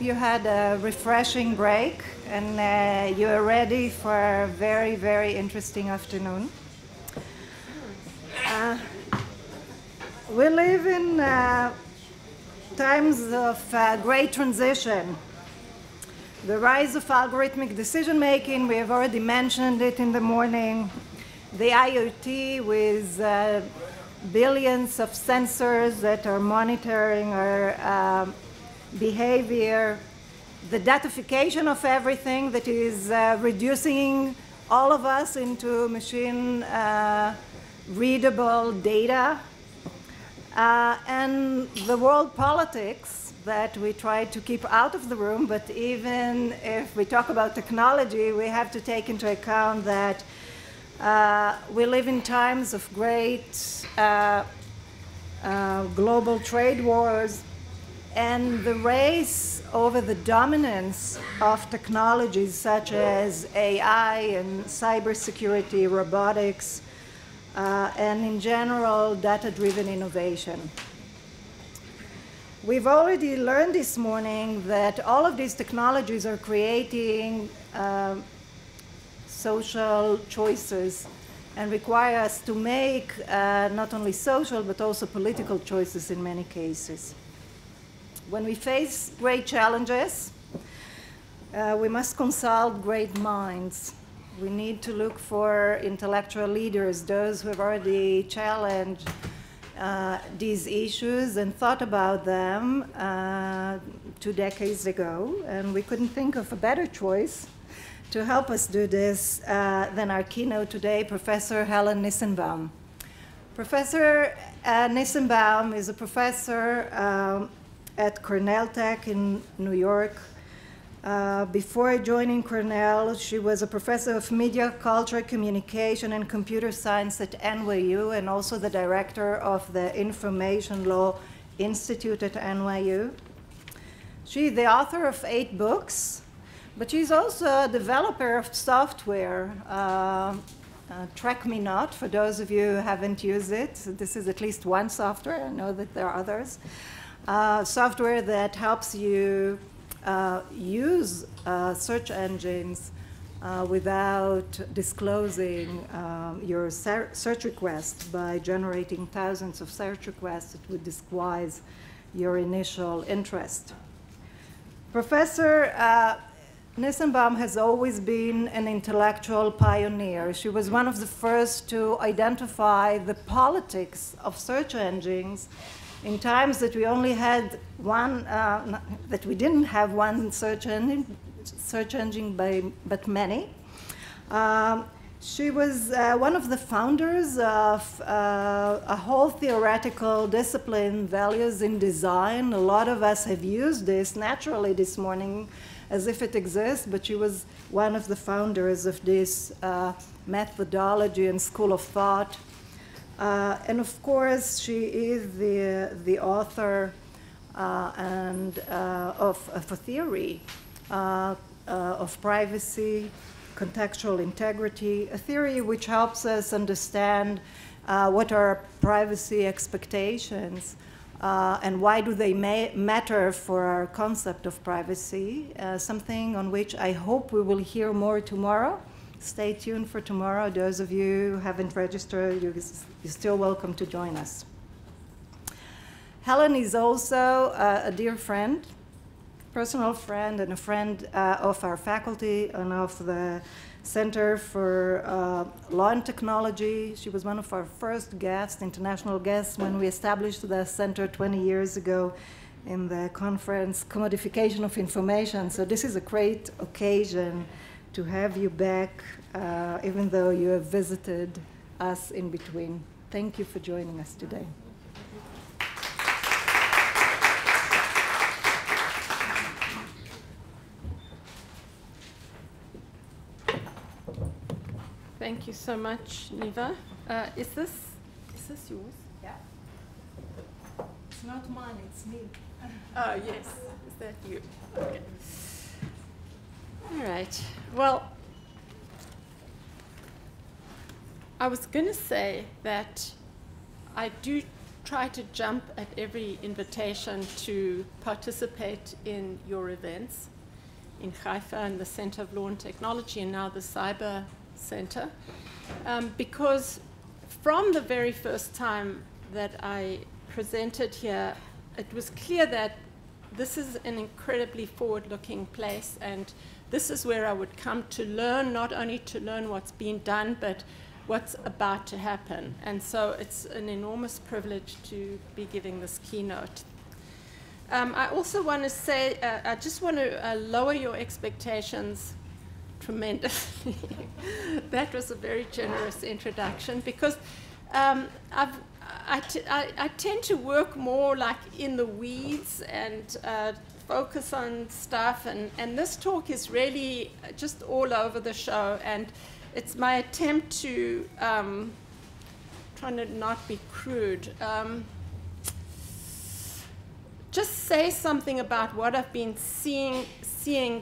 you had a refreshing break and you are ready for a very, very interesting afternoon. We live in times of great transition. The rise of algorithmic decision-making, we have already mentioned it in the morning. The IoT with billions of sensors that are monitoring our behavior. The datification of everything that is reducing all of us into machine readable data. And the world politics that we try to keep out of the room, but even if we talk about technology, we have to take into account that we live in times of great global trade wars, and the race over the dominance of technologies such as AI and cybersecurity, robotics, and in general, data-driven innovation. We've already learned this morning that all of these technologies are creating social choices and require us to make not only social but also political choices in many cases. When we face great challenges, we must consult great minds. We need to look for intellectual leaders, those who have already challenged these issues and thought about them 2 decades ago, and we couldn't think of a better choice to help us do this than our keynote today, Professor Helen Nissenbaum. Professor Nissenbaum is a professor at Cornell Tech in New York. Before joining Cornell, she was a professor of media, culture, communication, and computer science at NYU, and also the director of the Information Law Institute at NYU. She's the author of 8 books, but she's also a developer of software. Track Me Not, for those of you who haven't used it. This is at least one software. I know that there are others. Software that helps you use search engines without disclosing your search request by generating thousands of search requests that would disguise your initial interest. Professor Nissenbaum has always been an intellectual pioneer. She was one of the first to identify the politics of search engines in times that we only had one, that we didn't have one search engine but many. She was one of the founders of a whole theoretical discipline, values in design. A lot of us have used this naturally this morning as if it exists, but she was one of the founders of this methodology and school of thought. And of course, she is the author of a theory of privacy, contextual integrity, a theory which helps us understand what are privacy expectations and why do they matter for our concept of privacy, something on which I hope we will hear more tomorrow. Stay tuned for tomorrow. Those of you who haven't registered, you're still welcome to join us. Helen is also a dear friend, personal friend, and a friend of our faculty and of the Center for Law and Technology. She was one of our first guests, international guests, when we established the center 20 years ago in the conference, Commodification of Information. So this is a great occasion to have you back, even though you have visited us in between. Thank you for joining us today. Thank you so much, Niva. Is this yours? Yeah. It's not mine, it's me. Oh, yes. Is that you? Okay. All right. Well, I was going to say that I do try to jump at every invitation to participate in your events in Haifa and the Center of Law and Technology and now the Cyber Center, because from the very first time that I presented here, it was clear that this is an incredibly forward-looking place, and this is where I would come to learn, not only to learn what's been done, but what's about to happen. And so it's an enormous privilege to be giving this keynote. I also want to say, I just want to lower your expectations tremendously. That was a very generous introduction, because I tend to work more like in the weeds and focus on stuff, and this talk is really just all over the show, and it's my attempt to, trying to not be crude, just say something about what I've been seeing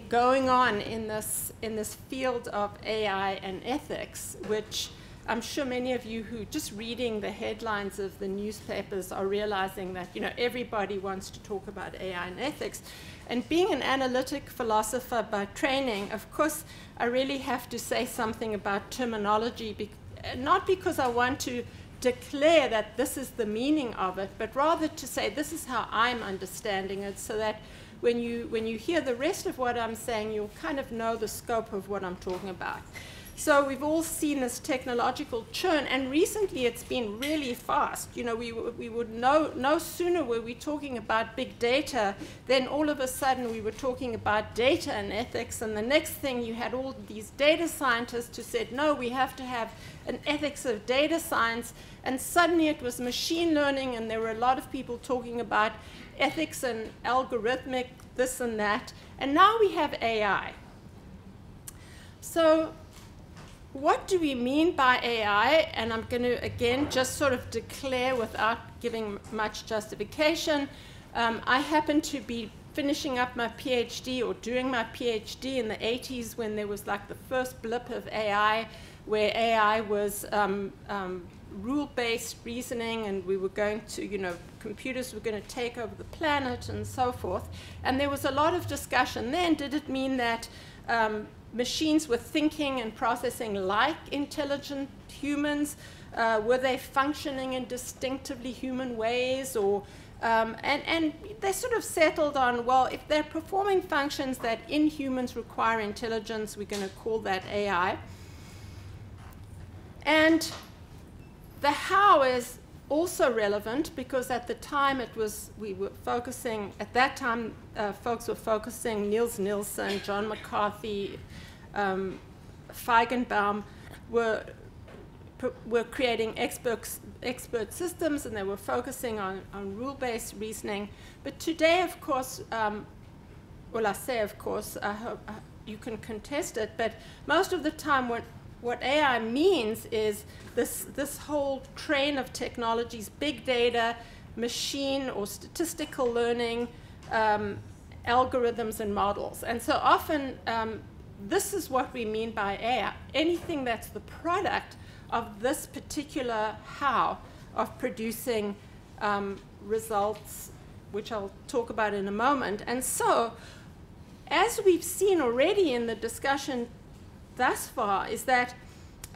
going on in this field of AI and ethics, which I'm sure many of you who just reading the headlines of the newspapers are realizing that, you know, everybody wants to talk about AI and ethics. And being an analytic philosopher by training, of course, I really have to say something about terminology, not because I want to declare that this is the meaning of it, but rather to say this is how I'm understanding it, so that when you hear the rest of what I'm saying, you'll kind of know the scope of what I'm talking about. So we've all seen this technological churn, and recently it's been really fast. You know, we would no sooner were we talking about big data, then all of a sudden we were talking about data and ethics, and the next thing you had all these data scientists who said, no, we have to have an ethics of data science, and suddenly it was machine learning, and there were a lot of people talking about ethics and algorithmic this and that, and now we have AI. So what do we mean by AI? And I'm going to, again, just sort of declare without giving much justification. I happen to be finishing up my PhD or doing my PhD in the 80s when there was like the first blip of AI, where AI was rule-based reasoning, and we were going to, you know, computers were going to take over the planet and so forth. And there was a lot of discussion then. Did it mean that machines were thinking and processing like intelligent humans? Were they functioning in distinctively human ways? Or, and they sort of settled on, well, if they're performing functions that in humans require intelligence, we're going to call that AI. And the how is also relevant, because at the time we were focusing, at that time folks were focusing, Niels Nielsen, John McCarthy, Feigenbaum were creating expert systems, and they were focusing on rule-based reasoning. But today, of course, well, I say of course, I hope you can contest it, but most of the time what AI means is this whole train of technologies, big data, machine or statistical learning, algorithms and models. And so often, this is what we mean by AI. Anything that's the product of this particular how of producing results, which I'll talk about in a moment. And so, as we've seen already in the discussion thus far, is that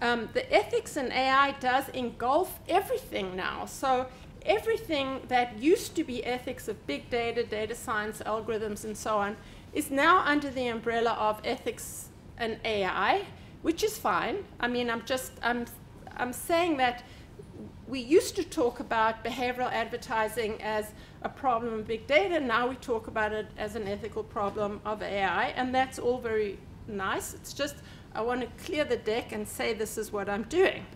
the ethics in AI does engulf everything now. So everything that used to be ethics of big data, data science, algorithms, and so on, is now under the umbrella of ethics and AI, which is fine. I mean, I'm saying that we used to talk about behavioral advertising as a problem of big data. Now we talk about it as an ethical problem of AI, and that's all very nice. It's just I want to clear the deck and say this is what I'm doing.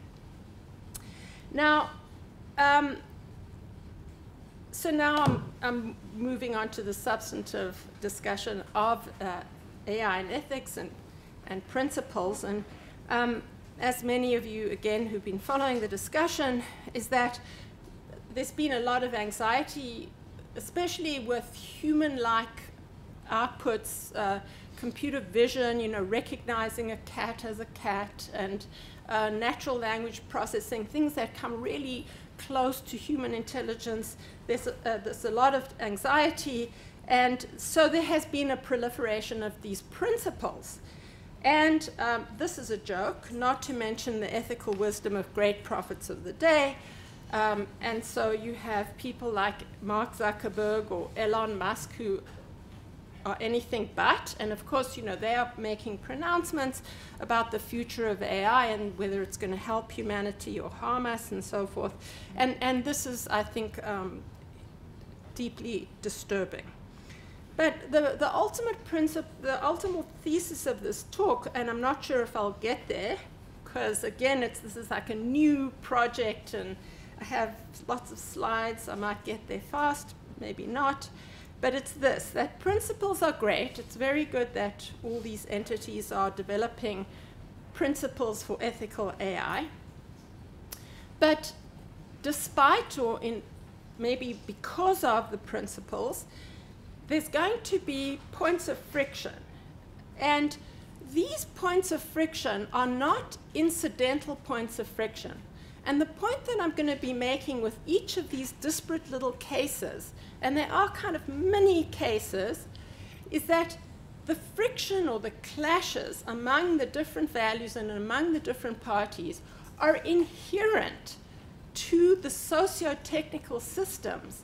Now, so now I'm moving on to the substantive discussion of AI and ethics and principles. And as many of you, again, who've been following the discussion, is that there's been a lot of anxiety, especially with human-like outputs, computer vision, you know, recognizing a cat as a cat, and natural language processing, things that come really close to human intelligence. There's a lot of anxiety, and so there has been a proliferation of these principles. And this is a joke, not to mention the ethical wisdom of great prophets of the day. And so you have people like Mark Zuckerberg or Elon Musk who are anything but. And of course, you know, they are making pronouncements about the future of AI and whether it's going to help humanity or harm us and so forth. And this is, I think, deeply disturbing. But the ultimate principle, the ultimate thesis of this talk, and I'm not sure if I'll get there, because again, this is like a new project, and I have lots of slides. I might get there fast, maybe not. But it's this, that principles are great. It's very good that all these entities are developing principles for ethical AI. But despite, or maybe because of the principles, there's going to be points of friction. And these points of friction are not incidental points of friction. And the point that I'm going to be making with each of these disparate little cases, and there are kind of mini cases, is that the friction or the clashes among the different values and among the different parties are inherent to the socio-technical systems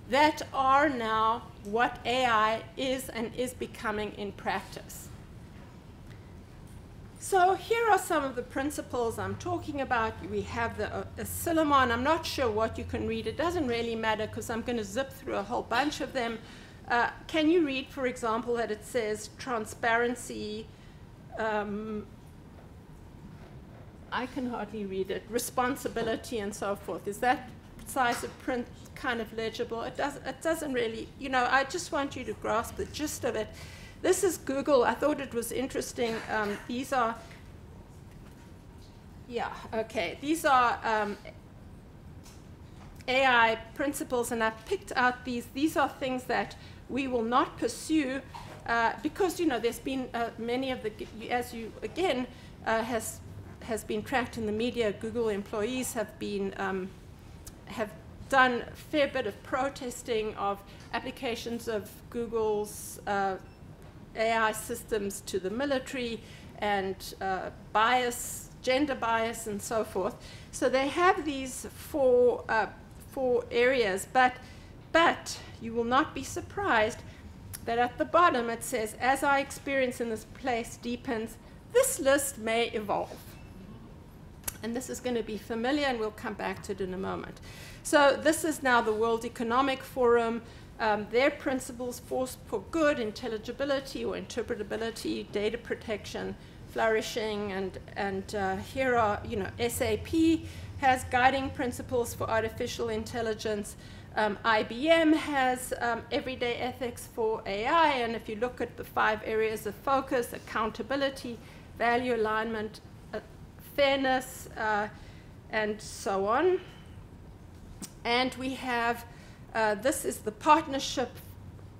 that are now what AI is and is becoming in practice. So here are some of the principles I'm talking about. We have the Silamon. I'm not sure what you can read. It doesn't really matter because I'm going to zip through a whole bunch of them. Can you read, for example, that it says transparency? I can hardly read it. Responsibility and so forth. Is that size of print kind of legible? It doesn't really, you know, I just want you to grasp the gist of it. This is Google. I thought it was interesting. These are, yeah, okay. These are AI principles, and I've picked out these. These are things that we will not pursue because, you know, there's been many of the, as you, again, has been tracked in the media, Google employees have been, have done a fair bit of protesting of applications of Google's AI systems to the military and bias, gender bias, and so forth. So they have these four areas, but you will not be surprised that at the bottom it says, as our experience in this place deepens, this list may evolve. And this is going to be familiar, and we'll come back to it in a moment. So this is now the World Economic Forum. Their principles for good, intelligibility or interpretability, data protection, flourishing, and here are, you know, SAP has guiding principles for artificial intelligence. IBM has everyday ethics for AI, and if you look at the 5 areas of focus, accountability, value alignment, fairness, and so on. And we have this is the Partnership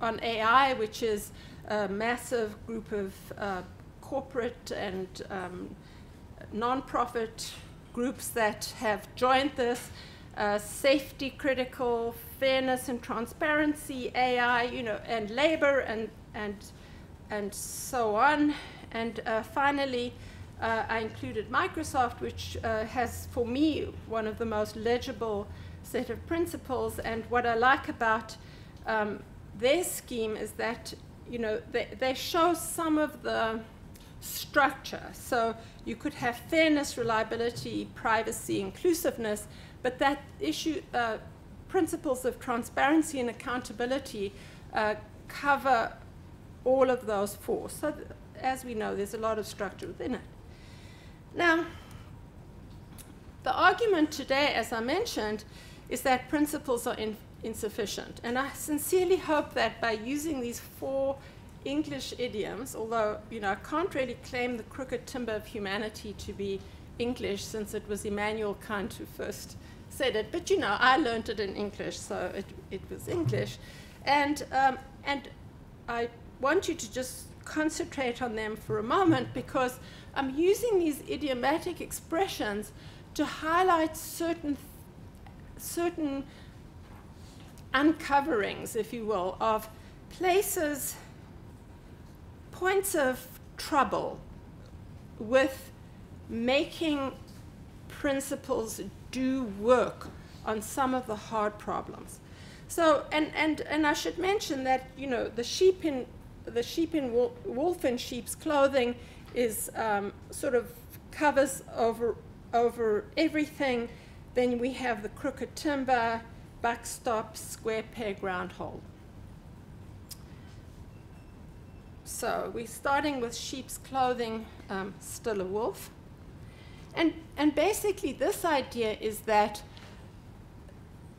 on AI, which is a massive group of corporate and non-profit groups that have joined this. Safety critical, fairness and transparency, AI, you know, and labor, and so on. And finally, I included Microsoft, which has, for me, one of the most legible set of principles. And what I like about their scheme is that, you know, they show some of the structure. So you could have fairness, reliability, privacy, inclusiveness, but that issue, principles of transparency and accountability cover all of those 4. So as we know, there's a lot of structure within it. Now, the argument today, as I mentioned, is that principles are insufficient. And I sincerely hope that by using these 4 English idioms, although, you know, I can't really claim the crooked timber of humanity to be English, since it was Immanuel Kant who first said it, but, you know, I learned it in English, so it was English. And I want you to just concentrate on them for a moment, because I'm using these idiomatic expressions to highlight certain certain uncoverings, if you will, of places, points of trouble with making principles do work on some of the hard problems. So, and I should mention that, you know, wolf in sheep's clothing is sort of covers over everything. Then we have the crooked timber, buck stop, square peg, round hole. So we're starting with sheep's clothing, still a wolf. And basically this idea is that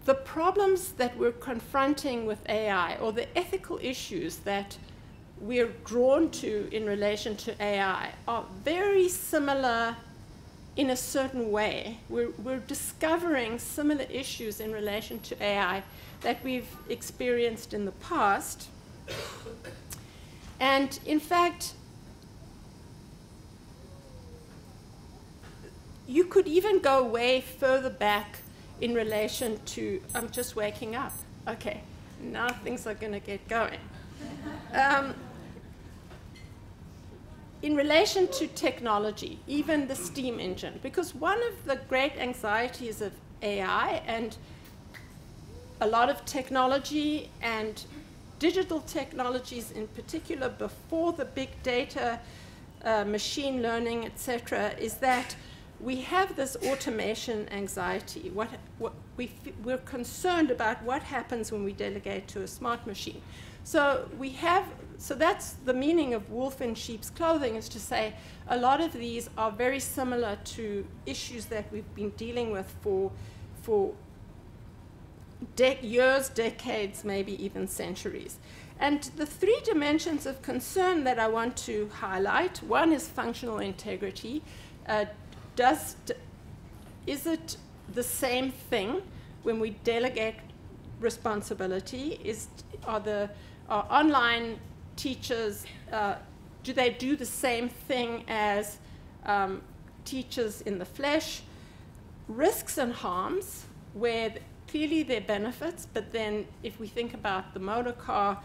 the problems that we're confronting with AI, or the ethical issues that we're drawn to in relation to AI, are very similar in a certain way. We're discovering similar issues in relation to AI that we've experienced in the past. And in fact, you could even go way further back in relation to, I'm just waking up. Okay, now things are going to get going. In relation to technology, even the steam engine, because one of the great anxieties of AI and a lot of technology and digital technologies in particular before the big data, machine learning, etc., is that we have this automation anxiety. We're concerned about what happens when we delegate to a smart machine. So that's the meaning of wolf in sheep's clothing, is to say a lot of these are very similar to issues that we've been dealing with for years, decades, maybe even centuries. And the three dimensions of concern that I want to highlight, one is functional integrity. Is it the same thing when we delegate responsibility? Are online teachers, do they do the same thing as teachers in the flesh? Risks and harms, where clearly there are benefits, but then if we think about the motor car,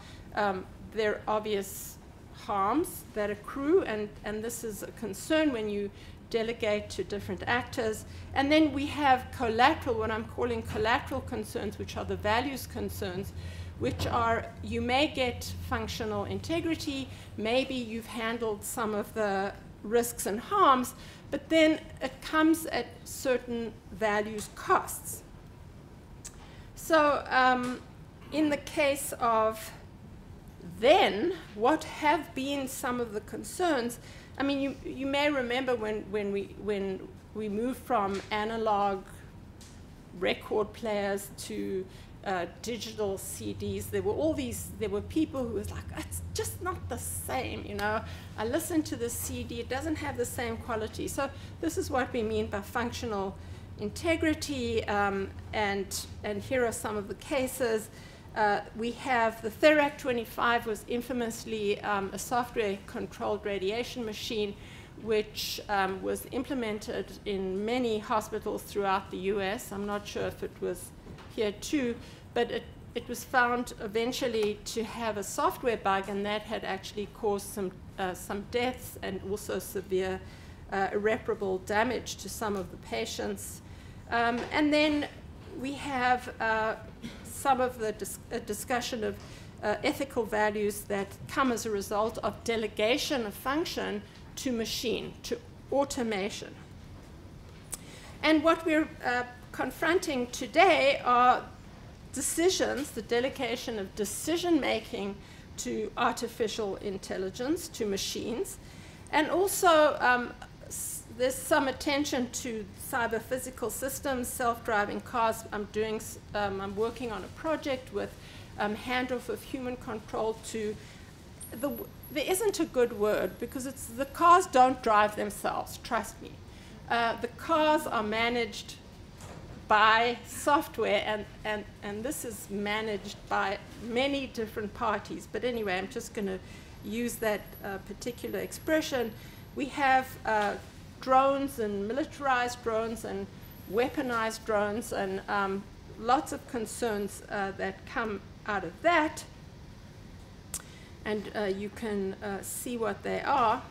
there are obvious harms that accrue, and this is a concern when you delegate to different actors. And then we have collateral, what I'm calling collateral concerns, which are the values concerns, which are, you may get functional integrity, maybe you've handled some of the risks and harms, but then it comes at certain values costs. So in the case of then, what have been some of the concerns? I mean, you may remember when we moved from analog record players to digital CDs, there were people who was like, it's just not the same, you know. I listened to the CD, it doesn't have the same quality. So this is what we mean by functional integrity, and here are some of the cases. We have the Therac 25 was infamously a software-controlled radiation machine, which was implemented in many hospitals throughout the US. I'm not sure if it was here too, but it was found eventually to have a software bug, and that had actually caused some deaths and also severe irreparable damage to some of the patients. And then we have some of the discussion of ethical values that come as a result of delegation of function to machine, to automation. And what we're confronting today are decisions, the delegation of decision-making to artificial intelligence, to machines. And also, there's some attention to cyberphysical systems, self-driving cars. I'm working on a project with handoff of human control to there isn't a good word, because the cars don't drive themselves, trust me. The cars are managed by software, and this is managed by many different parties. But anyway, I'm just going to use that particular expression. We have drones and militarized drones and weaponized drones, and lots of concerns that come out of that. And you can see what they are.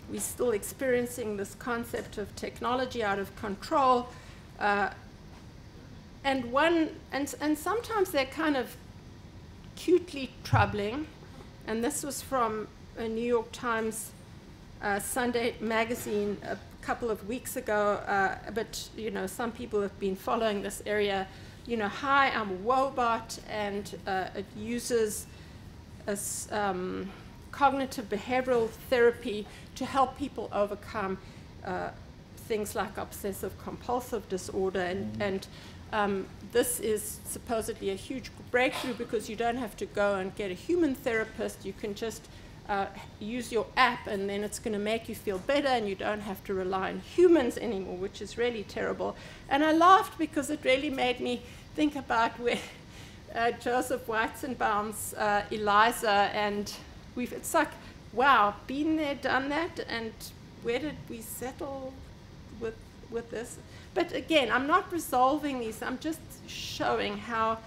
We're still experiencing this concept of technology out of control. And sometimes they're kind of cutely troubling. And this was from a New York Times Sunday magazine a couple of weeks ago. But you know, some people have been following this area. You know, hi, I'm a Wobot, and it uses cognitive behavioral therapy to help people overcome things like obsessive compulsive disorder. And this is supposedly a huge breakthrough because you don't have to go and get a human therapist. You can just use your app, and then it's going to make you feel better, and you don't have to rely on humans anymore, which is really terrible. And I laughed because it really made me think about where Joseph Weizenbaum's Eliza, and it's like, wow, been there, done that, and where did we settle with this? But again, I'm not resolving these, I'm just showing how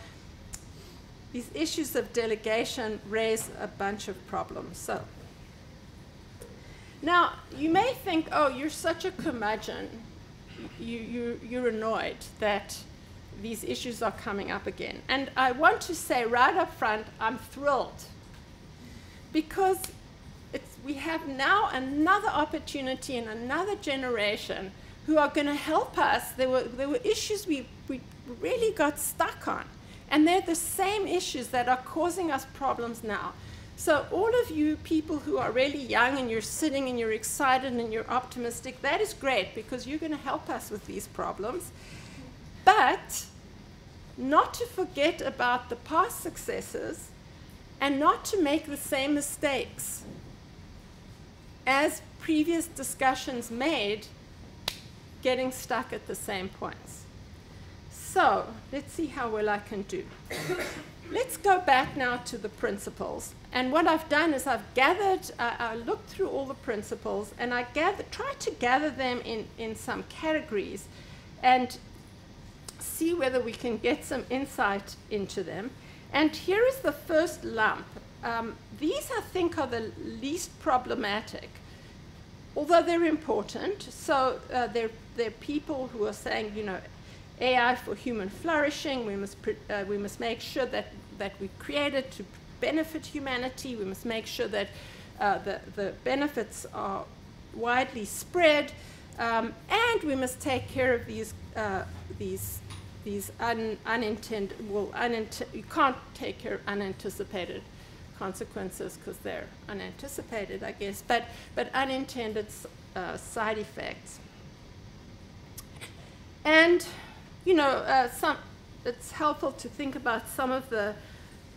these issues of delegation raise a bunch of problems. So now you may think, oh, you're such a curmudgeon, you're annoyed that these issues are coming up again. And I want to say right up front, I'm thrilled, because we have now another opportunity in another generation who are going to help us. There were issues we really got stuck on, and they're the same issues that are causing us problems now. So all of you people who are really young and you're sitting and you're excited and you're optimistic, that is great, because you're going to help us with these problems. But not to forget about the past successes, and not to make the same mistakes as previous discussions made, getting stuck at the same points. So let's see how well I can do. Let's go back now to the principles. And what I've done is I've gathered, I looked through all the principles, and I tried to gather them in some categories and see whether we can get some insight into them. And here is the first lump. These, I think, are the least problematic, although they're important. So they're people who are saying, you know, AI for human flourishing. We must make sure that we create it to benefit humanity. We must make sure that the benefits are widely spread, and we must take care of these unintended, you can't take care of unanticipated consequences because they're unanticipated, I guess, but unintended side effects. And, you know, it's helpful to think about some of the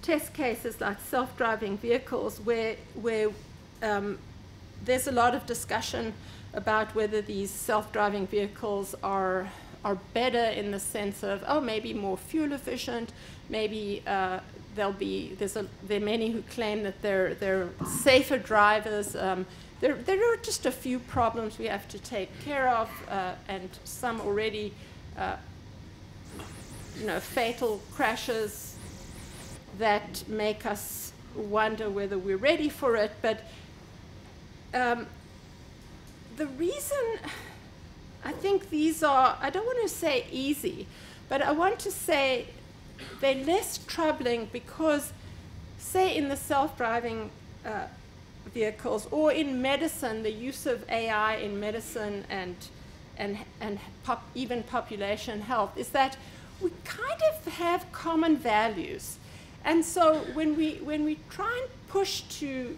test cases like self-driving vehicles where there's a lot of discussion about whether these self-driving vehicles are better in the sense of, oh, maybe more fuel efficient, maybe there are many who claim that they're safer drivers. There are just a few problems we have to take care of, and some already, you know, fatal crashes that make us wonder whether we're ready for it. But the reason I think these are, I don't want to say easy, but I want to say they're less troubling because, say, in the self-driving vehicles or in medicine, the use of AI in medicine and even population health is that we kind of have common values. And so when we try and push to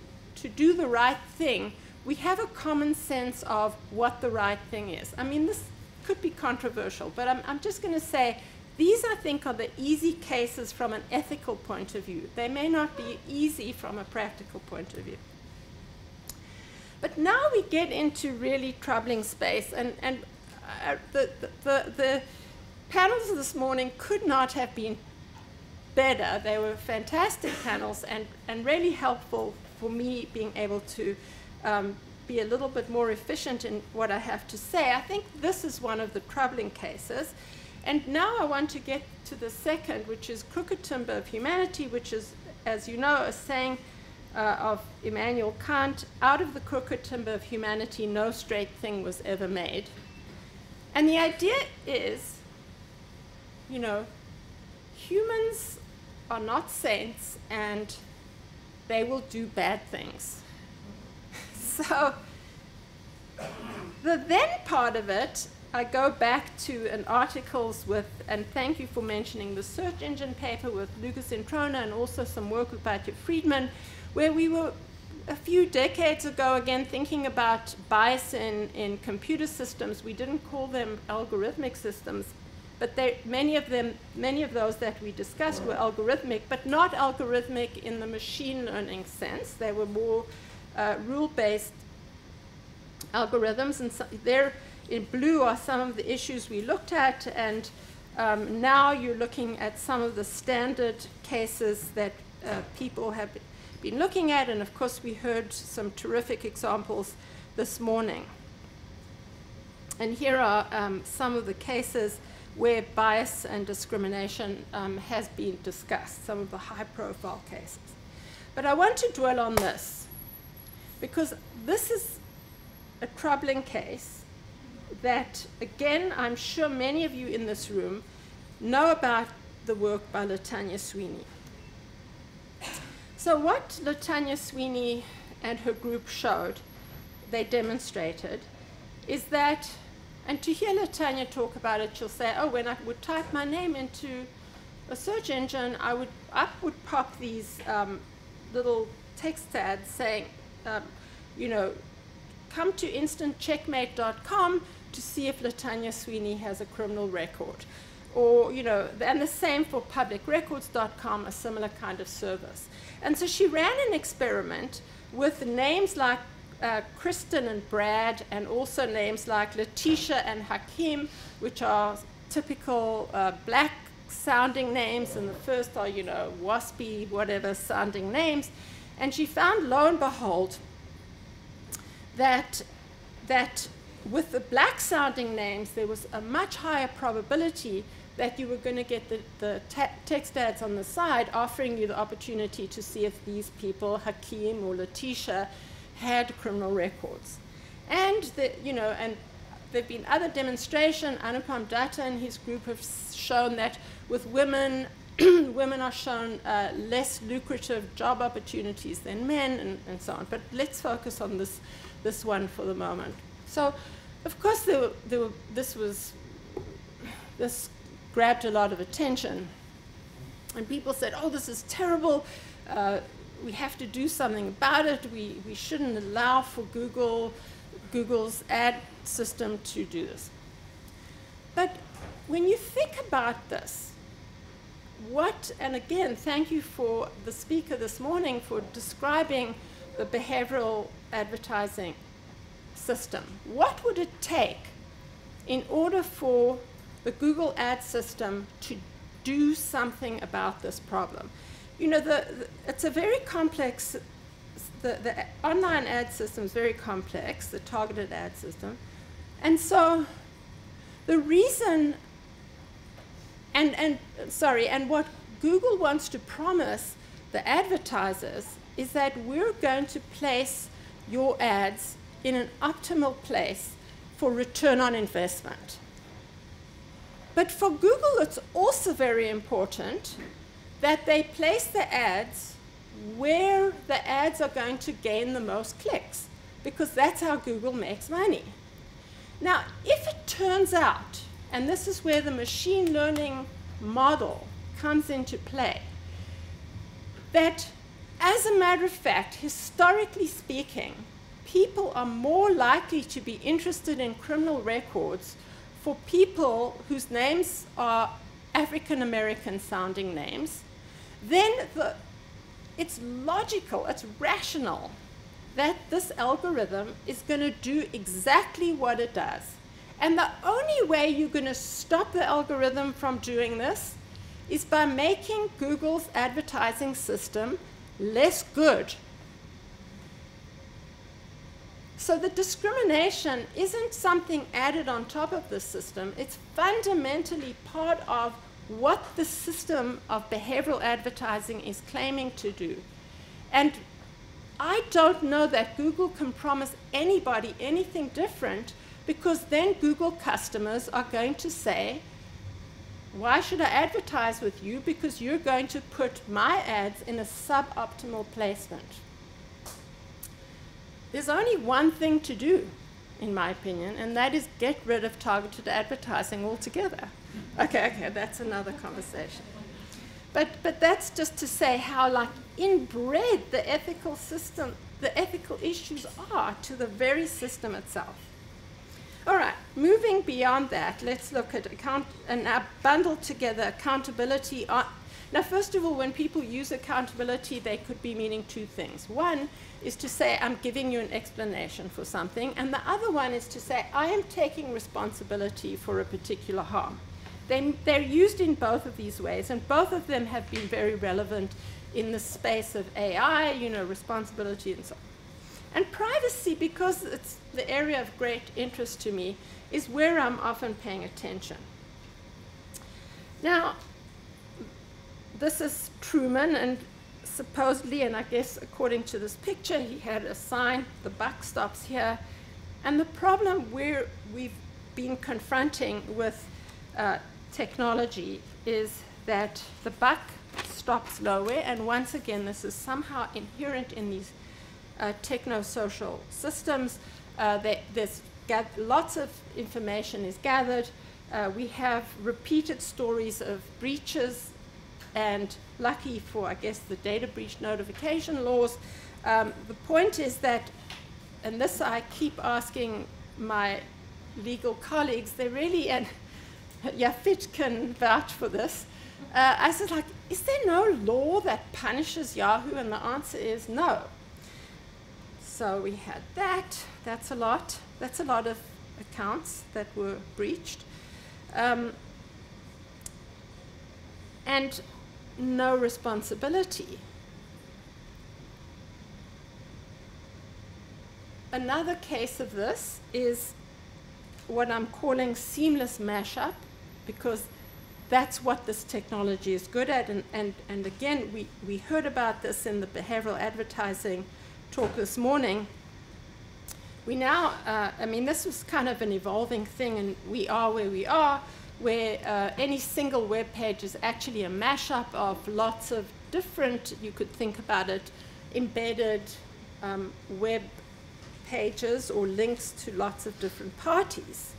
do the right thing, we have a common sense of what the right thing is. I mean, this could be controversial, but I'm just going to say these, I think, are the easy cases from an ethical point of view. They may not be easy from a practical point of view. But now we get into really troubling space, and the panels this morning could not have been better. They were fantastic panels and really helpful for me being able to be a little bit more efficient in what I have to say. I think this is one of the troubling cases. And now I want to get to the second, which is crooked timber of humanity, which is, as you know, a saying of Immanuel Kant, out of the crooked timber of humanity, no straight thing was ever made. And the idea is, you know, humans are not saints and they will do bad things. So the then part of it, I go back to an articles with, and thank you for mentioning the search engine paper with Lucas Introna and also some work with Batya Friedman, where we were a few decades ago again thinking about bias in computer systems. We didn't call them algorithmic systems, but many of those that we discussed were algorithmic, but not algorithmic in the machine learning sense. They were more rule-based algorithms, and so there in blue are some of the issues we looked at, and now you're looking at some of the standard cases that people have been looking at, and of course we heard some terrific examples this morning. And here are some of the cases where bias and discrimination has been discussed, some of the high-profile cases. But I want to dwell on this, because this is a troubling case that, again, I'm sure many of you in this room know about the work by LaTanya Sweeney. So what LaTanya Sweeney and her group showed, they demonstrated, is that, and to hear LaTanya talk about it, she'll say, oh, when I would type my name into a search engine, up would pop these little text ads saying, you know, come to instantcheckmate.com to see if LaTanya Sweeney has a criminal record. Or, you know, and the same for publicrecords.com, a similar kind of service. And so she ran an experiment with names like Kristen and Brad, and also names like Letitia and Hakeem, which are typical black sounding names, and the first are, you know, waspy, whatever sounding names. And she found, lo and behold, that with the black sounding names, there was a much higher probability that you were going to get the text ads on the side offering you the opportunity to see if these people, Hakeem or Letitia, had criminal records. And, you know, and there have been other demonstrations. Anupam Datta and his group have shown that with women, women are shown less lucrative job opportunities than men, and so on. But let's focus on this one for the moment. So, of course, this grabbed a lot of attention. And people said, oh, this is terrible. We have to do something about it. We shouldn't allow for Google's ad system to do this. But when you think about this, and again, thank you for the speaker this morning for describing the behavioral advertising system. What would it take in order for the Google ad system to do something about this problem? You know, it's a very complex, the online ad system is very complex, the targeted ad system. And so the reason, and what Google wants to promise the advertisers is that we're going to place your ads in an optimal place for return on investment. But for Google, it's also very important that they place the ads where the ads are going to gain the most clicks, because that's how Google makes money. Now, if it turns out, and this is where the machine learning model comes into play, that as a matter of fact, historically speaking, people are more likely to be interested in criminal records for people whose names are African American sounding names, then it's logical, it's rational that this algorithm is going to do exactly what it does. And the only way you're going to stop the algorithm from doing this is by making Google's advertising system less good. So the discrimination isn't something added on top of the system. It's fundamentally part of what the system of behavioral advertising is claiming to do. And I don't know that Google can promise anybody anything different, because then Google customers are going to say, why should I advertise with you? Because you're going to put my ads in a suboptimal placement. There's only one thing to do, in my opinion, and that is get rid of targeted advertising altogether. Okay, that's another conversation. But that's just to say how, like, inbred the ethical system, the ethical issues are to the very system itself. All right, moving beyond that, let's look at bundle together accountability. Now, first of all, when people use accountability, they could be meaning two things. One is to say, I'm giving you an explanation for something, and the other one is to say, I am taking responsibility for a particular harm. They're used in both of these ways, and both of them have been very relevant in the space of AI, responsibility and so on. And privacy, because it's the area of great interest to me, is where I'm often paying attention. Now, this is Truman, and supposedly, and I guess according to this picture, he had a sign, the buck stops here. And the problem we've been confronting with technology is that the buck stops nowhere, and once again, this is somehow inherent in these techno-social systems. Lots of information is gathered. We have repeated stories of breaches, and lucky for, I guess, the data breach notification laws. The point is that, and this I keep asking my legal colleagues, they really, and Yafit can vouch for this, I said, like, is there no law that punishes Yahoo? And the answer is no. So we had that. That's a lot. That's a lot of accounts that were breached. And no responsibility. Another case of this is what I'm calling seamless mashup, because that's what this technology is good at. And again, we heard about this in the behavioral advertising talk this morning. We now, I mean, this was kind of an evolving thing, and we are where we are, where any single web page is actually a mashup of lots of different, you could think about it, embedded web pages or links to lots of different parties.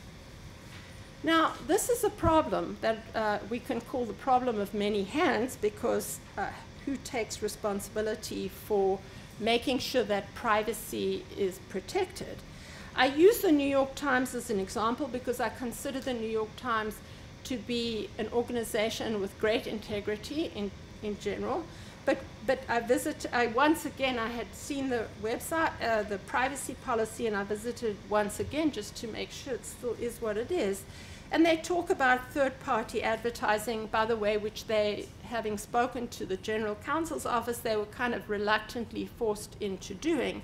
Now, this is a problem that we can call the problem of many hands, because who takes responsibility for making sure that privacy is protected? I use the New York Times as an example because I consider the New York Times to be an organization with great integrity in general. But once again, I had seen the website, the privacy policy, and I visited once again just to make sure it still is what it is. And they talk about third-party advertising, by the way, which they, having spoken to the General Counsel's office, they were kind of reluctantly forced into doing.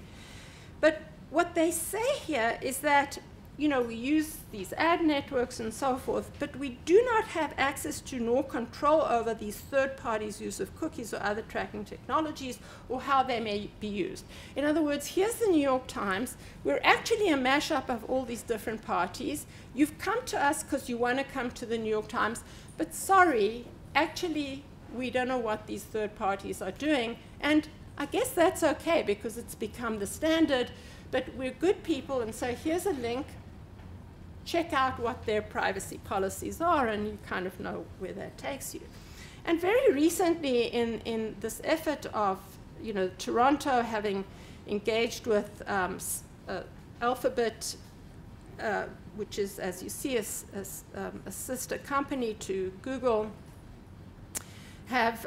But what they say here is that, you know, we use these ad networks and so forth, but we do not have access to nor control over these third parties' use of cookies or other tracking technologies, or how they may be used. In other words, here's the New York Times. We're actually a mashup of all these different parties. You've come to us because you want to come to the New York Times, but sorry, actually, we don't know what these third parties are doing. And I guess that's okay because it's become the standard, but we're good people, and so here's a link. Check out what their privacy policies are, and you kind of know where that takes you. And very recently, in this effort of, you know, Toronto having engaged with Alphabet, which is, as you see, a sister company to Google, have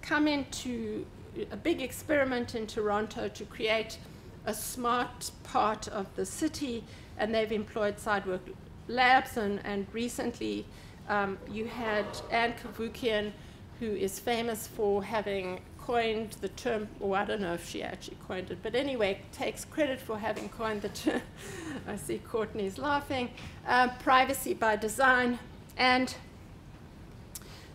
come into a big experiment in Toronto to create a smart part of the city, and they've employed Sidewalk Labs, and recently you had Anne Kavukian, who is famous for having coined the term, or I don't know if she actually coined it, but anyway, takes credit for having coined the term. I see Courtney's laughing. Privacy by design. And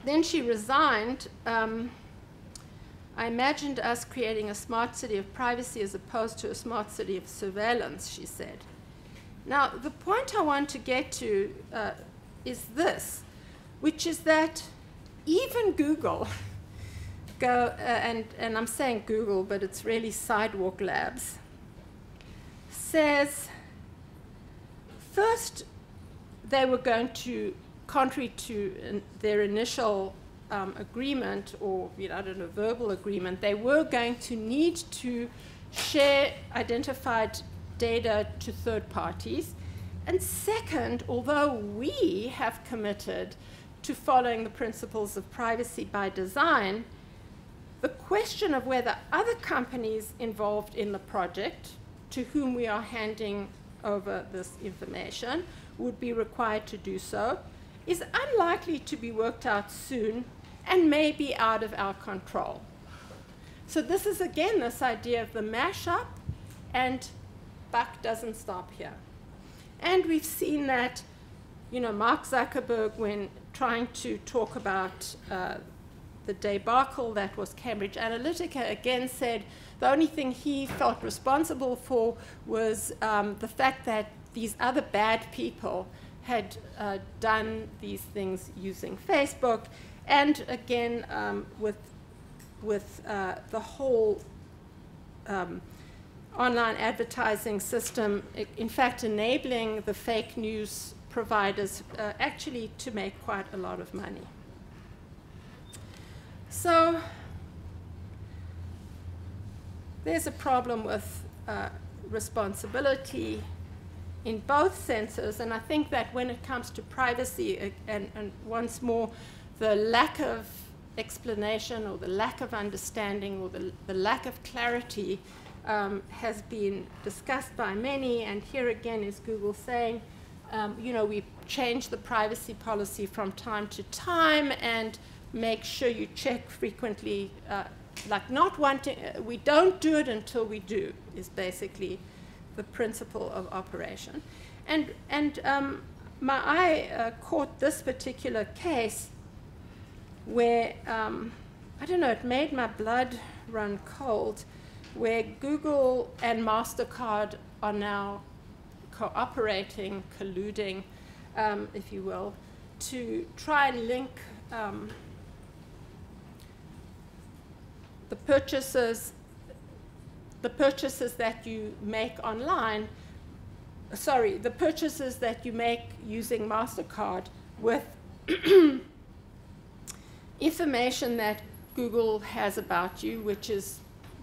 then she resigned. I imagined us creating a smart city of privacy as opposed to a smart city of surveillance, she said. Now, the point I want to get to is this, which is that even Google, and I'm saying Google, but it's really Sidewalk Labs, says first they were going to, contrary to their initial agreement, or I don't know, verbal agreement, they were going to need to share identified data to third parties. And second, although we have committed to following the principles of privacy by design, the question of whether other companies involved in the project, to whom we are handing over this information, would be required to do so, is unlikely to be worked out soon and may be out of our control. So this is, again, this idea of the mashup, and buck doesn't stop here. And we've seen that, Mark Zuckerberg, when trying to talk about the debacle that was Cambridge Analytica, again said the only thing he felt responsible for was the fact that these other bad people had done these things using Facebook. And again, with the whole online advertising system, in fact, enabling the fake news providers actually to make quite a lot of money. So there's a problem with responsibility in both senses, and I think that when it comes to privacy, and once more, the lack of explanation or the lack of understanding or the lack of clarity has been discussed by many, and here again is Google saying, we change the privacy policy from time to time and make sure you check frequently, like not wanting, we don't do it until we do, is basically the principle of operation. And my eye caught this particular case where, I don't know, it made my blood run cold, where Google and MasterCard are now cooperating, colluding, if you will, to try and link the purchases that you make online, the purchases that you make using MasterCard with information that Google has about you, which is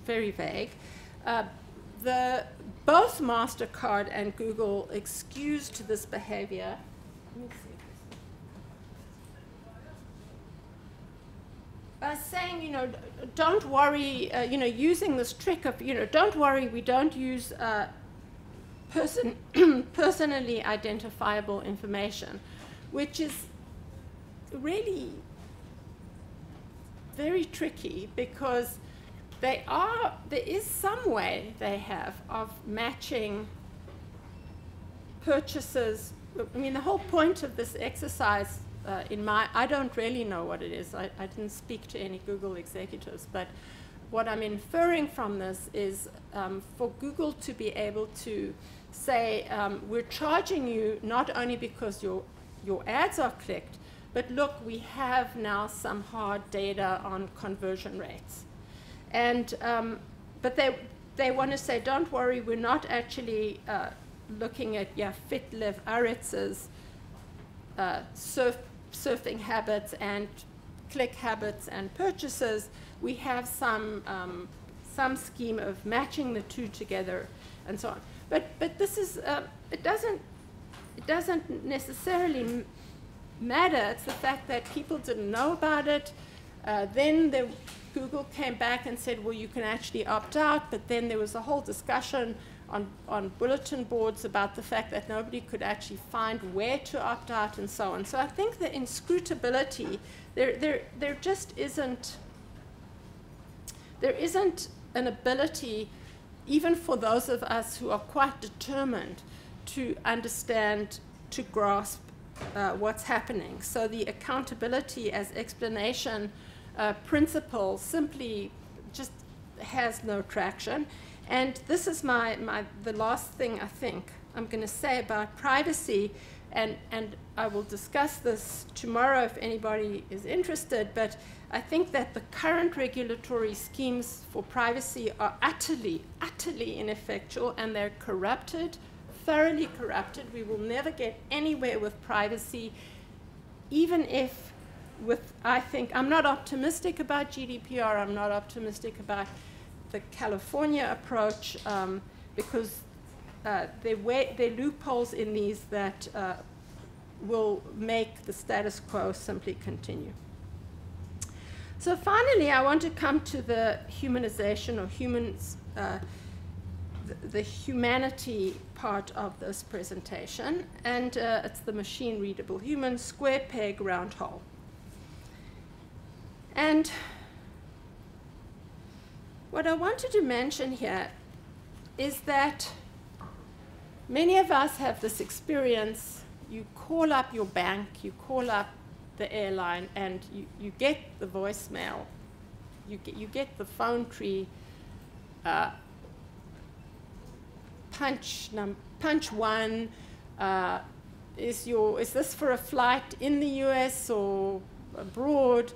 very vague. Both MasterCard and Google excused this behavior. Let me see. Saying, don't worry, using this trick of, don't worry, we don't use personally identifiable information, which is really very tricky because there is some way they have of matching purchases. I mean, the whole point of this exercise I don't really know what it is. I didn't speak to any Google executives, but what I'm inferring from this is for Google to be able to say, we're charging you not only because your ads are clicked, but look, we have now some hard data on conversion rates. And, but they want to say, don't worry, we're not actually looking at Fitlev Aritz's surfing habits and click habits and purchases. We have some scheme of matching the two together and so on. But this is it doesn't necessarily matter. It's the fact that people didn't know about it. Then Google came back and said, well, you can actually opt out. But then there was a whole discussion on bulletin boards about the fact that nobody could actually find where to opt out and so on. So I think the inscrutability, there just isn't there isn't an ability, even for those of us who are quite determined, to understand, to grasp what's happening. So the accountability as explanation principle simply just has no traction. And this is the last thing I think I'm going to say about privacy, and I will discuss this tomorrow if anybody is interested, but I think that the current regulatory schemes for privacy are utterly, utterly ineffectual, and they're corrupted, thoroughly corrupted. We will never get anywhere with privacy, even if I think, I'm not optimistic about GDPR, I'm not optimistic about the California approach, because there are loopholes in these that will make the status quo simply continue. So finally, I want to come to the humanization or humans, the humanity part of this presentation, and it's the machine-readable human, square peg, round hole. And what I wanted to mention here is that many of us have this experience. You call up your bank, you call up the airline, and you get the voicemail. You get the phone tree, punch one, is this for a flight in the US or abroad?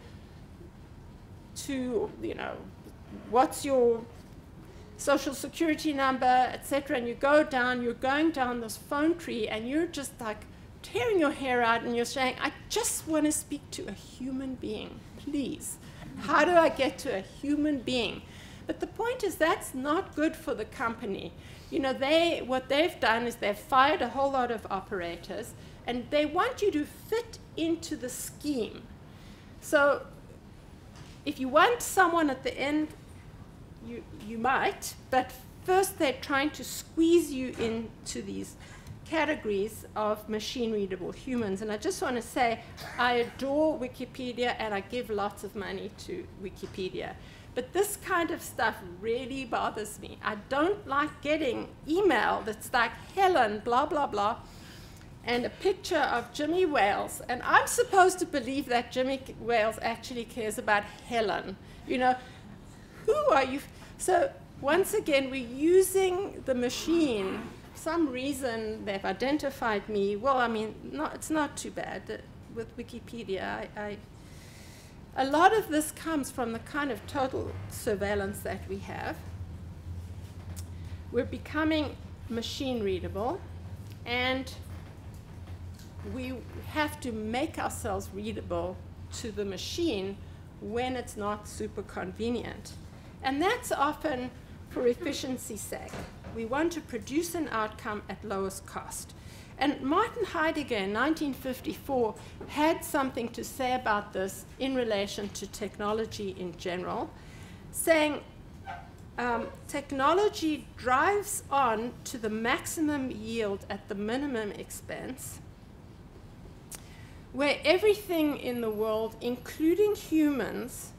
To, what's your social security number, etc. And you're going down this phone tree, and you're just like tearing your hair out, and you're saying, I just want to speak to a human being, please. How do I get to a human being? But the point is that's not good for the company. What they've done is they've fired a whole lot of operators, and they want you to fit into the scheme. So if you want someone at the end, you might, but first they're trying to squeeze you into these categories of machine-readable humans. And I just want to say, I adore Wikipedia, and I give lots of money to Wikipedia. But this kind of stuff really bothers me. I don't like getting email that's like, Helen, blah, blah, blah, and a picture of Jimmy Wales. And I'm supposed to believe that Jimmy Wales actually cares about Helen. Who are you? So once again, we're using the machine. For some reason, they've identified me. Well, I mean, it's not too bad with Wikipedia. A lot of this comes from the kind of total surveillance that we have. We're becoming machine readable, and we have to make ourselves readable to the machine when it's not super convenient. And that's often for efficiency's sake. We want to produce an outcome at lowest cost. And Martin Heidegger in 1954 had something to say about this in relation to technology in general, saying technology drives on to the maximum yield at the minimum expense, where everything in the world, including humans,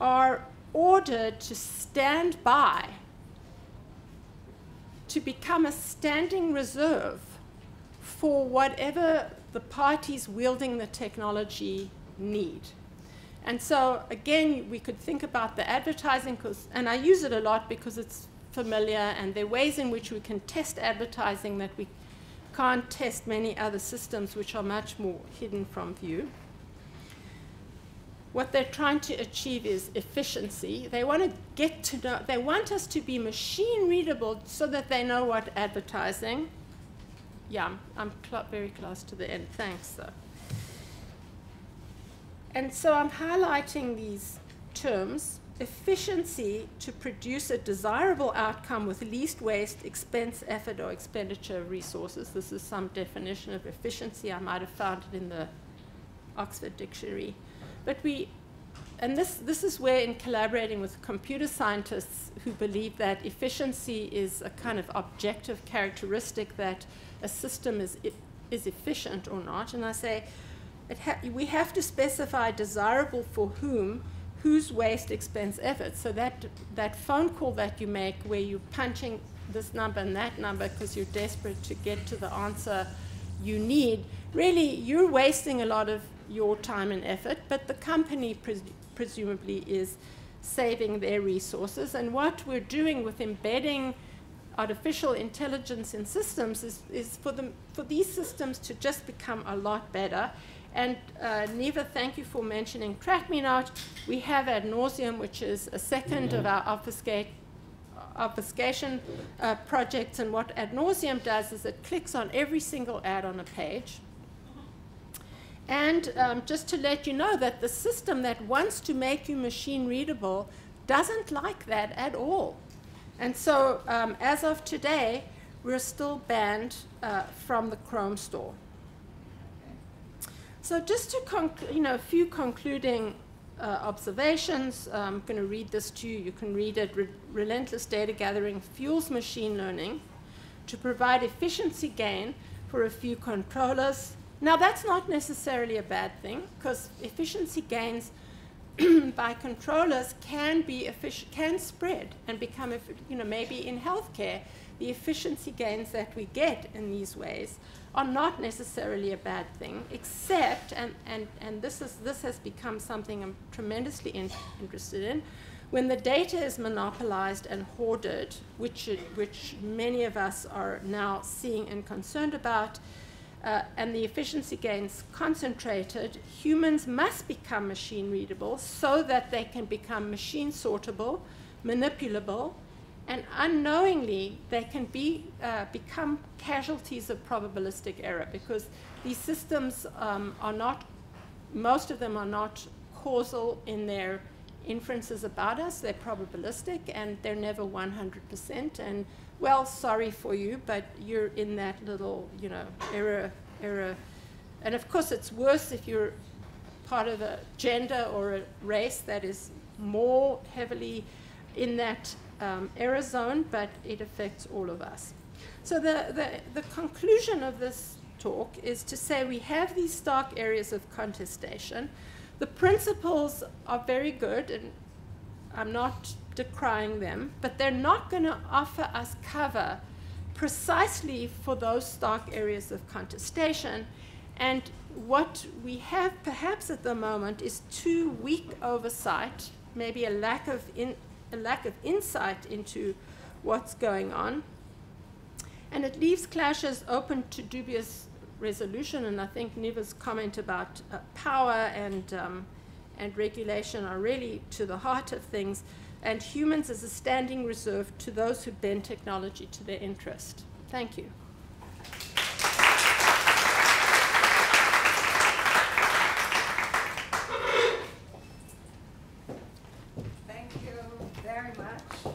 are ordered to stand by, to become a standing reserve for whatever the parties wielding the technology need. And so, again, we could think about the advertising, and I use it a lot because it's familiar, and there are ways in which we can test advertising that we can't test many other systems which are much more hidden from view. What they're trying to achieve is efficiency. They want to get to know, they want us to be machine readable so that they know what advertising. Yeah, I'm very close to the end, thanks though. And so I'm highlighting these terms: efficiency to produce a desirable outcome with least waste, expense, effort, or expenditure of resources. This is some definition of efficiency. I might have found it in the Oxford Dictionary. But this is where, in collaborating with computer scientists who believe that efficiency is a kind of objective characteristic that a system is efficient or not, and I say we have to specify desirable for whom whose waste, expense, effort. So that phone call that you make where you're punching this number and that number because you're desperate to get to the answer you need, really you're wasting a lot of your time and effort, but the company presumably is saving their resources. And what we're doing with embedding artificial intelligence in systems is for these systems to just become a lot better. And Neva, thank you for mentioning TrackMeNot. We have Ad Nauseam, which is a second of our obfuscation projects. And what Ad Nauseam does is it clicks on every single ad on a page. And just to let you know that the system that wants to make you machine readable doesn't like that at all. And so as of today, we're still banned from the Chrome store. So just to a few concluding observations. I'm going to read this to you. You can read it. Relentless data gathering fuels machine learning to provide efficiency gain for a few controllers. Now, that's not necessarily a bad thing, because efficiency gains by controllers can spread and become, maybe in healthcare, the efficiency gains that we get in these ways are not necessarily a bad thing, except, and this has become something I'm tremendously interested in, when the data is monopolized and hoarded, which many of us are now seeing and concerned about, and the efficiency gains concentrated, humans must become machine readable so that they can become machine sortable, manipulable, and unknowingly they can become casualties of probabilistic error, because these systems are not, most of them are not causal in their inferences about us. They're probabilistic and they're never 100%. And well, sorry for you, but you're in that little, error. And of course, it's worse if you're part of a gender or a race that is more heavily in that error zone, but it affects all of us. So the conclusion of this talk is to say we have these stark areas of contestation. The principles are very good, and I'm not decrying them, but they're not going to offer us cover precisely for those stark areas of contestation. And what we have perhaps at the moment is too weak oversight, maybe a lack of insight into what's going on. And it leaves clashes open to dubious resolution. And I think Neva's comment about power and regulation are really to the heart of things. And humans as a standing reserve to those who bend technology to their interest. Thank you. Thank you very much.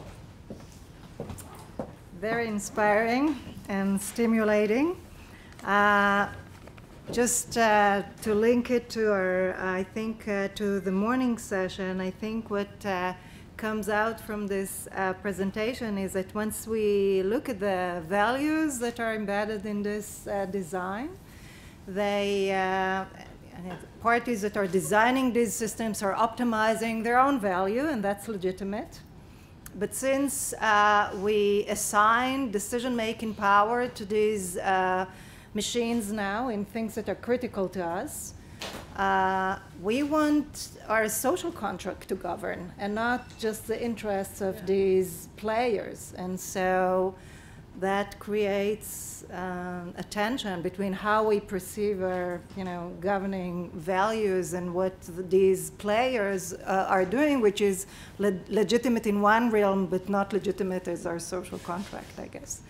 Very inspiring and stimulating. Just to link it to our, I think, to the morning session, I think what comes out from this presentation is that once we look at the values that are embedded in this design, parties that are designing these systems are optimizing their own value, and that's legitimate. But since we assign decision-making power to these machines now in things that are critical to us, we want our social contract to govern and not just the interests of these players. And so that creates a tension between how we perceive our governing values and what these players are doing, which is legitimate in one realm but not legitimate as our social contract, I guess.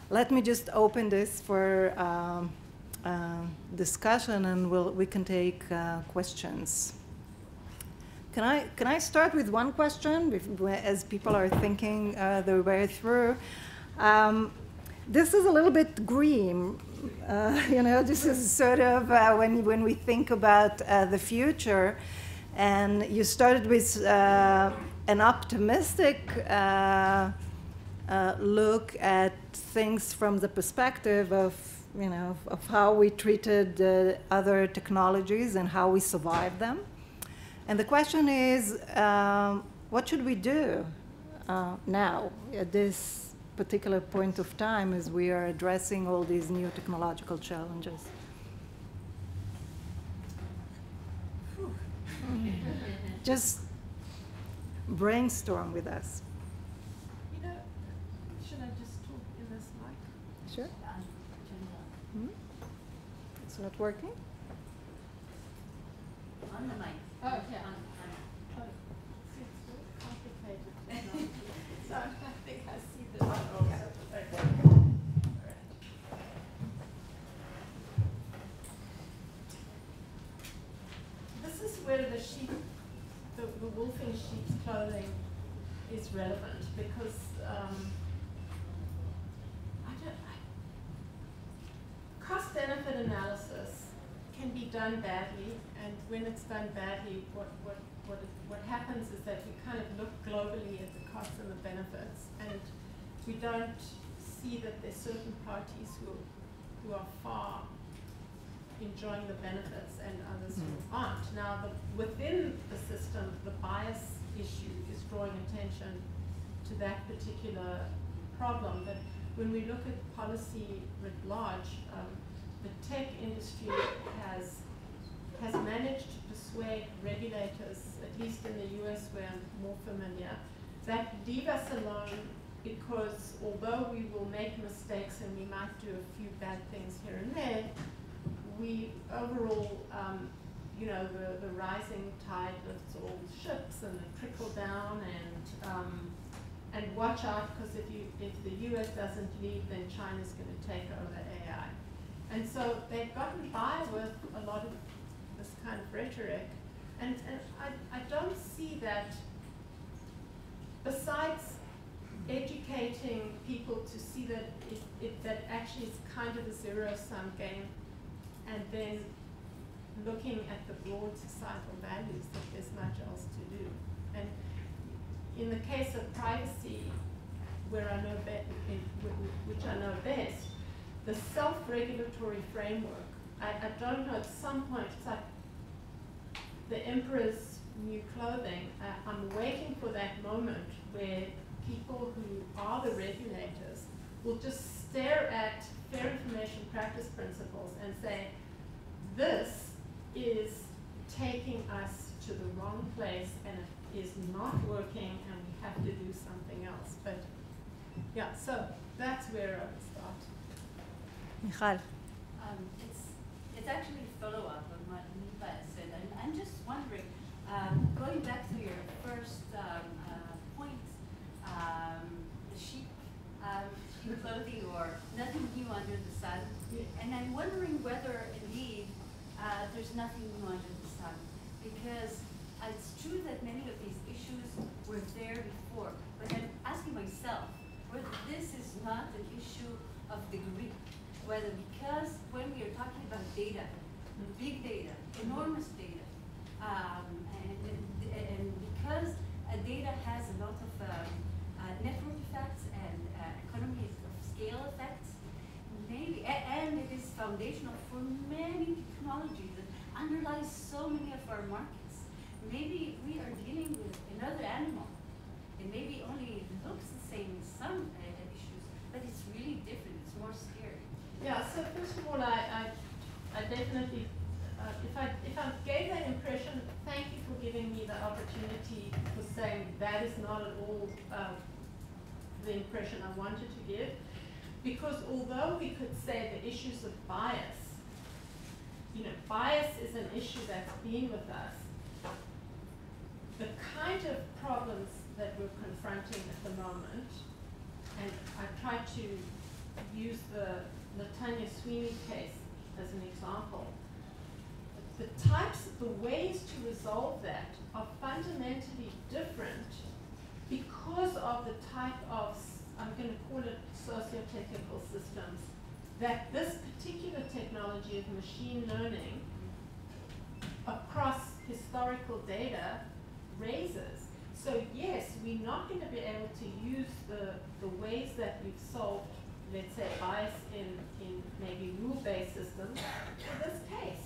Let me just open this for discussion, and we can take questions. Can I start with one question as people are thinking their way through? This is a little bit green. This is sort of when we think about the future, and you started with an optimistic look at things from the perspective of how we treated other technologies and how we survived them. And the question is, what should we do now at this particular point of time as we are addressing all these new technological challenges? Just brainstorm with us. You know, should I just talk in this mic? Sure. It's not working? On the mic. Oh, okay. Oh, see, it's very complicated. So I think I see the also. Okay. All right. This is where the sheep, the wolf in sheep's clothing is relevant because cost-benefit analysis can be done badly, and when it's done badly, what happens is that we kind of look globally at the costs and the benefits, and we don't see that there's certain parties who are far enjoying the benefits and others who aren't. Now, within the system, the bias issue is drawing attention to that particular problem. But when we look at policy writ large, the tech industry has managed to persuade regulators, at least in the US where I'm more familiar, that leave us alone because although we will make mistakes and we might do a few bad things here and there, we overall, you know, the rising tide lifts all ships and the trickle down, and watch out because if the US doesn't lead, then China's going to take over AI. And so they've gotten by with a lot of this kind of rhetoric, and I don't see that, besides educating people to see that that actually is kind of a zero-sum game, and then looking at the broad societal values, that there's much else to do. And in the case of privacy, where I know which I know best, the self-regulatory framework, I don't know, at some point, it's like the emperor's new clothing. I'm waiting for that moment where people who are the regulators will just stare at fair information practice principles and say, this is taking us to the wrong place and it is not working and we have to do something else. But yeah, so that's where I would start. Michal. It's actually a follow-up on what Nipa said. I'm just wondering, going back to your first point, the sheep clothing or nothing new under the sun. And I'm wondering whether indeed there's nothing new under the sun. Because it's true that many of these issues were there before. But I'm asking myself whether this is not an issue of degree. Whether because when we are talking about data, big data, enormous data, and because data has a lot of network effects and economies of scale effects, maybe, and it is foundational for many technologies that underlies so many of our markets. Maybe we are dealing with another animal. It maybe only looks the same in some issues, but it's really different. It's more scary. Yeah. So first of all, I definitely, if I gave that impression, thank you for giving me the opportunity for saying that is not at all the impression I wanted to give. Because although we could say the issues of bias, you know, bias is an issue that's been with us, the kind of problems that we're confronting at the moment, and I tried to use the Latanya Sweeney case as an example, the ways to resolve that are fundamentally different because of the type of, I'm going to call it socio-technical systems, that this particular technology of machine learning across historical data raises. So yes, we're not going to be able to use the ways that we've solved, let's say, bias in maybe rule-based systems for this case.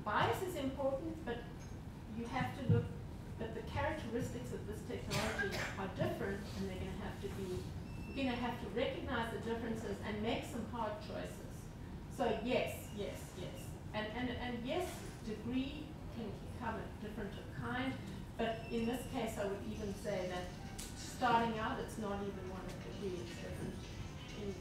Bias is important, but you have to look, but the characteristics of this technology are different, and they're going to have to be, you're going to have to recognize the differences and make some hard choices. So yes, yes, yes. And yes, degree can become a different kind, but in this case I would even say that starting out it's not even one of degree, it's different in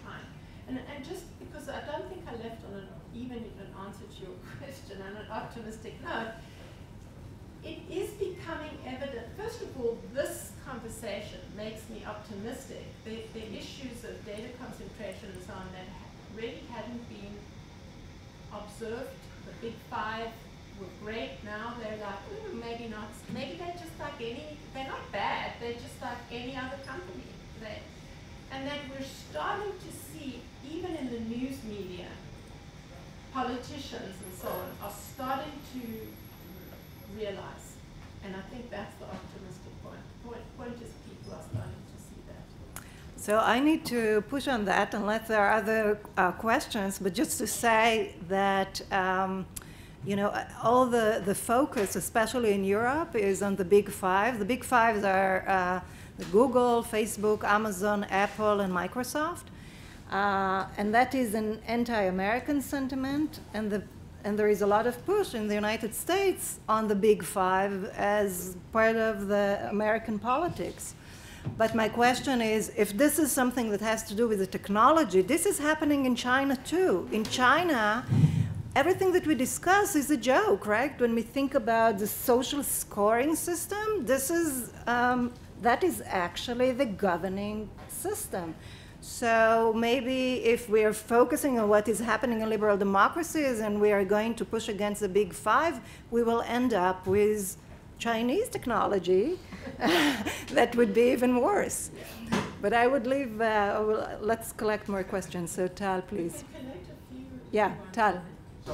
kind. And just because I don't think I left on even an answer to your question on an optimistic note, it is becoming evident. First of all, this conversation makes me optimistic. The issues of data concentration and so on that really hadn't been observed. The big five were great. Now they're like, maybe not. Maybe they're just like they're not bad. They're just like any other company. And that we're starting to see, even in the news media, politicians and so on are starting to realize. And I think that's the optimistic point. Point is people are starting to see that. So I need to push on that unless there are other questions, but just to say that you know, all the focus, especially in Europe, is on the big five. The big fives are Google, Facebook, Amazon, Apple, and Microsoft. And that is an anti-American sentiment, and there is a lot of push in the United States on the big five as part of the American politics. But my question is, if this is something that has to do with the technology, this is happening in China too. In China, everything that we discuss is a joke, right? When we think about the social scoring system, this is, that is actually the governing system. So maybe if we're focusing on what is happening in liberal democracies and we are going to push against the big five, we will end up with Chinese technology that would be even worse. But I would leave, let's collect more questions. So Tal, please. Yeah, Tal. So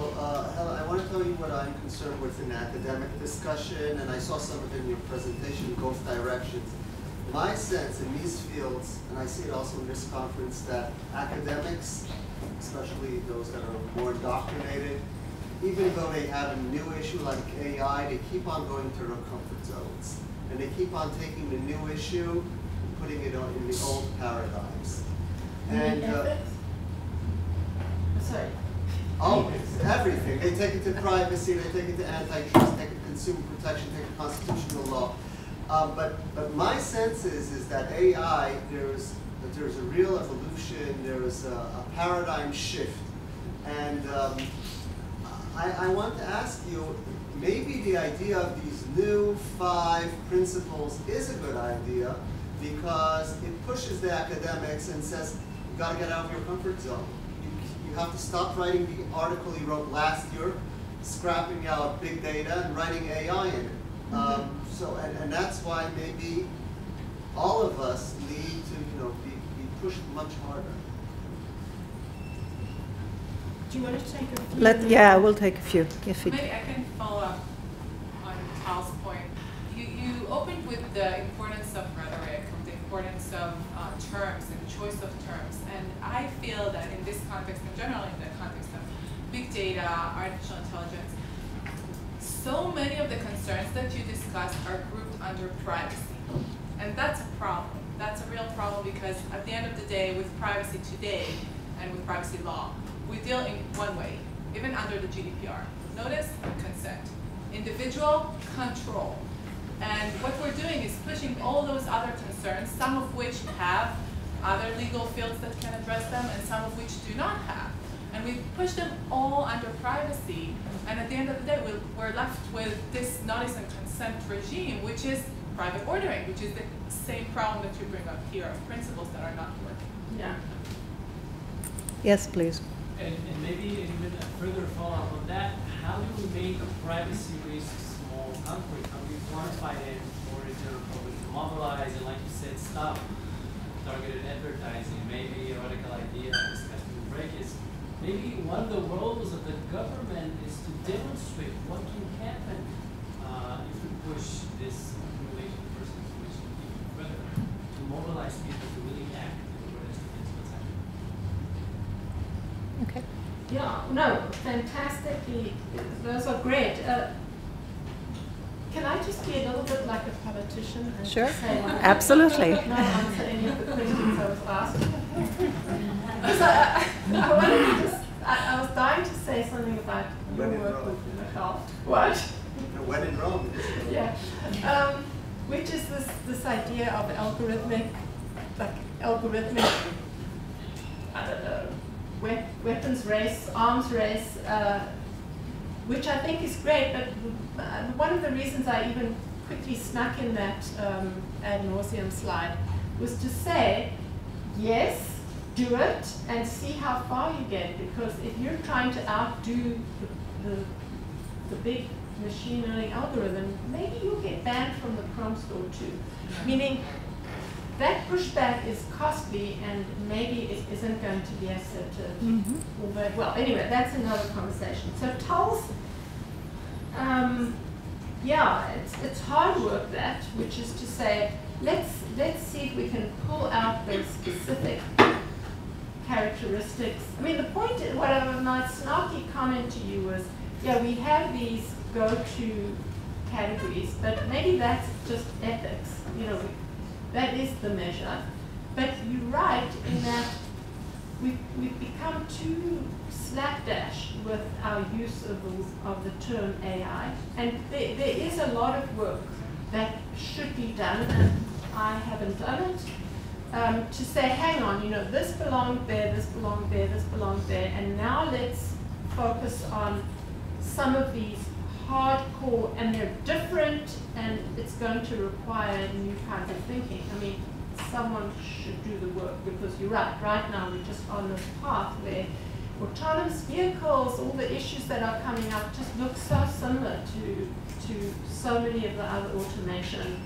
Helen, I want to tell you what I'm concerned with in academic discussion, and I saw some of it in your presentation in both directions. My sense in these fields, and I see it also in this conference, that academics, especially those that are more indoctrinated, even though they have a new issue like AI, they keep on going to their comfort zones. And they keep on taking the new issue and putting it on in the old paradigms. And sorry. Oh, everything. They take it to privacy, they take it to antitrust, take it to consumer protection, take it to constitutional law. But my sense is that AI, there's a real evolution, there's a paradigm shift. And I want to ask you, maybe the idea of these new 5 principles is a good idea because it pushes the academics and says, you got to get out of your comfort zone. You have to stop writing the article you wrote last year, scrapping out big data and writing AI in it. And that's why maybe all of us need to be pushed much harder. Do you want to take a few? Yeah, we'll take a few. Maybe I can follow up on Tal's point. You opened with the importance of rhetoric, the importance of terms and choice of terms. And I feel that in this context, and generally in the context of big data, artificial intelligence, so many of the concerns that you discussed are grouped under privacy. And that's a problem. That's a real problem because at the end of the day, with privacy today and with privacy law, we deal in one way, even under the GDPR. Notice consent, individual control. And what we're doing is pushing all those other concerns, some of which have other legal fields that can address them and some of which do not have. And we push them all under privacy. And at the end of the day, we're left with this notice and consent regime, which is private ordering, which is the same problem that you bring up here of principles that are not working. Yeah. Yes, please. And maybe even a further follow-up on that, how do we make privacy risks more concrete? How do we quantify it for the general public to mobilize and, like you said, stop targeted advertising? Maybe a radical idea discussed in the break is maybe one of the roles of the government is to demonstrate what can happen if we push this accumulation versus information even further, to mobilize people to really act in order to get what's happening. Okay. Yeah, no, fantastically, those are great. Can I just be a little bit like a politician? And Sure. say absolutely. not answer any of the questions I was asked? Because I wanted to just, I was dying to say something about your work with Michal. What? When in Rome. Yeah. Which is this idea of algorithmic, I don't know, weapons race, arms race, which I think is great, but one of the reasons I even quickly snuck in that ad nauseum slide was to say, yes, do it and see how far you get, because if you're trying to outdo the big machine learning algorithm, maybe you'll get banned from the Chrome store too. Meaning that pushback is costly and maybe it isn't going to be accepted. Well, anyway, that's another conversation. So TULS, yeah, it's hard work that, which is to say, let's see if we can pull out those specific characteristics. I mean, the point, my snarky comment to you was, yeah, we have these go-to categories, but maybe that's just ethics. That is the measure. But you're right in that we've become too slapdash with our use of the term AI. And there is a lot of work that should be done, and I haven't done it, to say, hang on, this belonged there, this belonged there, this belonged there, and now let's focus on some of these hardcore, and they're different, and it's going to require new kinds of thinking. I mean, someone should do the work, because you're right. Right now, we're just on this path where autonomous vehicles, all the issues that are coming up, just look so similar to so many of the other automation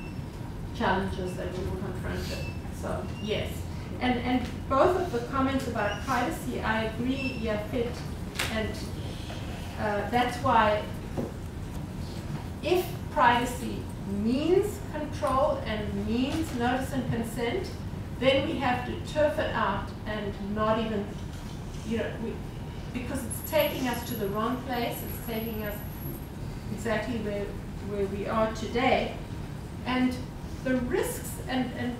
challenges that we were confronted. So yes, and both of the comments about privacy, I agree, yeah, fit, and that's why. If privacy means control and means notice and consent, then we have to turf it out and not even, because it's taking us to the wrong place, it's taking us exactly where we are today. And the risks, and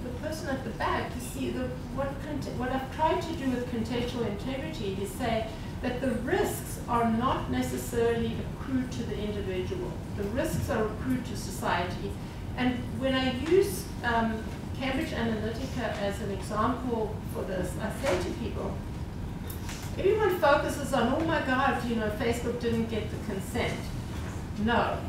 the person at the back, you see, what I've tried to do with contextual integrity is say that the risks are not necessarily accrued to the individual. The risks are accrued to society. And when I use Cambridge Analytica as an example for this, I say to people, everyone focuses on, oh my God, Facebook didn't get the consent. No.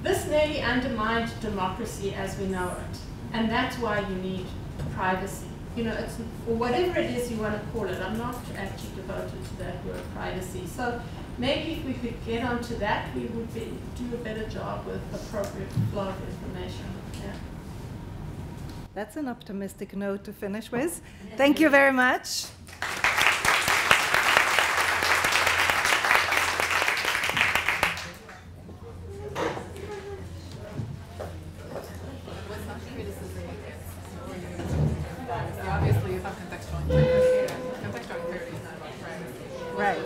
This nearly undermined democracy as we know it. And that's why you need privacy. It's, or whatever it is you want to call it. I'm not actually devoted to that word, privacy. So maybe if we could get onto that, we would do a better job with appropriate flow of information. Yeah. That's an optimistic note to finish with. Thank you very much. Obviously, it's not contextual integrity. Contextual integrity is not about privacy. Right.